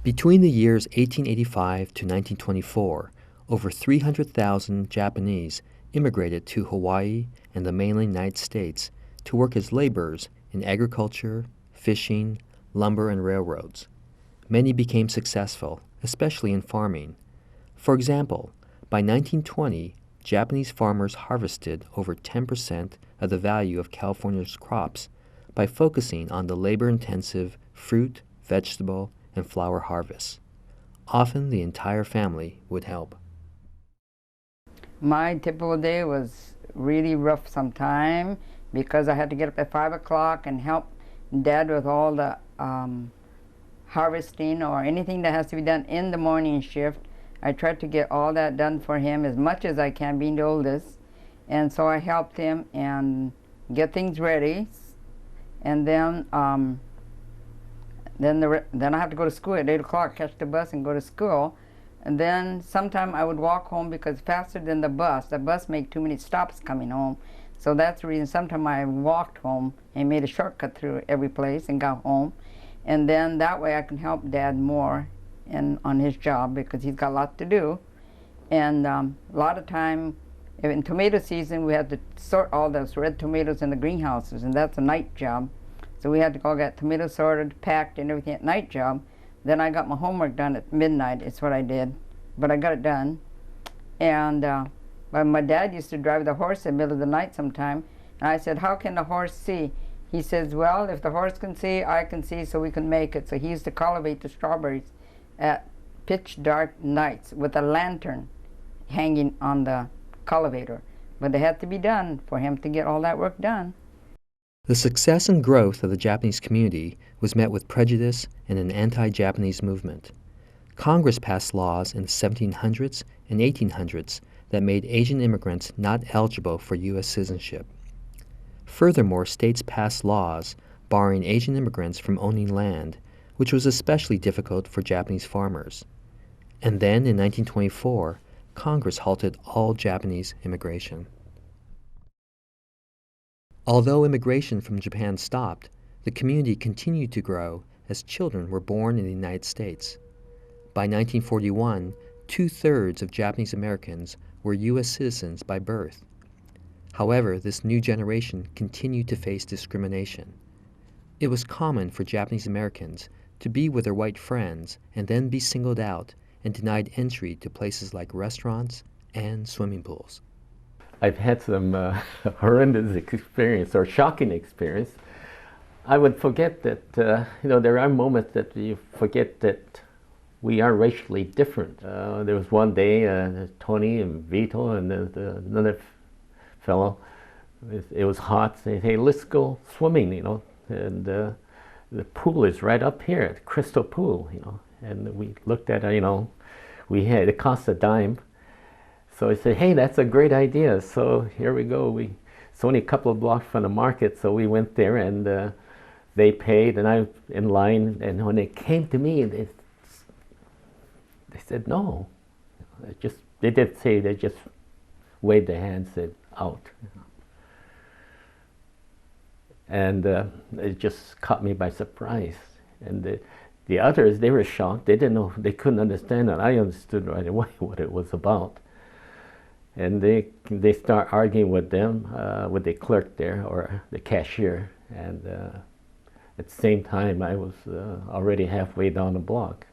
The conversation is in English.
Between the years 1885 to 1924, over 300,000 Japanese immigrated to Hawaii and the mainland United States to work as laborers in agriculture, fishing, lumber, and railroads. Many became successful, especially in farming. For example, by 1920, Japanese farmers harvested over 10% of the value of California's crops by focusing on the labor-intensive fruit, vegetable, and flower harvests. Often the entire family would help. My typical day was really rough sometime because I had to get up at 5 o'clock and help Dad with all the harvesting or anything that has to be done in the morning shift. I tried to get all that done for him as much as I can, being the oldest. And so I helped him and get things ready. And then I have to go to school at 8 o'clock, catch the bus and go to school. And then sometime I would walk home because faster than the bus. The bus made too many stops coming home. So that's the reason sometimes I walked home and made a shortcut through every place and got home. And then that way I can help Dad more on his job because he's got a lot to do. And a lot of time, in tomato season, we had to sort all those red tomatoes in the greenhouses, and that's a night job. So we had to go get tomatoes sorted, packed, and everything at night job. Then I got my homework done at midnight. It's what I did, but I got it done. And my dad used to drive the horse in the middle of the night sometime, and I said, "How can the horse see?" He says, "Well, if the horse can see, I can see, so we can make it." So he used to cultivate the strawberries at pitch dark nights with a lantern hanging on the cultivator. But they had to be done for him to get all that work done. The success and growth of the Japanese community was met with prejudice and an anti-Japanese movement. Congress passed laws in the 1700s and 1800s that made Asian immigrants not eligible for U.S. citizenship. Furthermore, states passed laws barring Asian immigrants from owning land, which was especially difficult for Japanese farmers. And then, in 1924, Congress halted all Japanese immigration. Although immigration from Japan stopped, the community continued to grow as children were born in the United States. By 1941, 2/3 of Japanese Americans were U.S. citizens by birth. However, this new generation continued to face discrimination. It was common for Japanese Americans to be with their white friends and then be singled out and denied entry to places like restaurants and swimming pools. I've had some horrendous experience or shocking experience. I would forget that, there are moments that you forget that we are racially different. There was one day, Tony and Vito and another fellow, it was hot, they said, "Hey, let's go swimming, and the pool is right up here, the crystal pool, and we looked at it, it cost a dime. So I said, "Hey, that's a great idea." So here we go. It's only a couple of blocks from the market, so we went there and they paid, and I in line. And when they came to me, they said no. They did say, they just waved their hands, said out. And it just caught me by surprise. And the others, they were shocked. They didn't know, they couldn't understand it. I understood right away what it was about. And they start arguing with them, with the clerk there, or the cashier. And at the same time, I was already halfway down the block.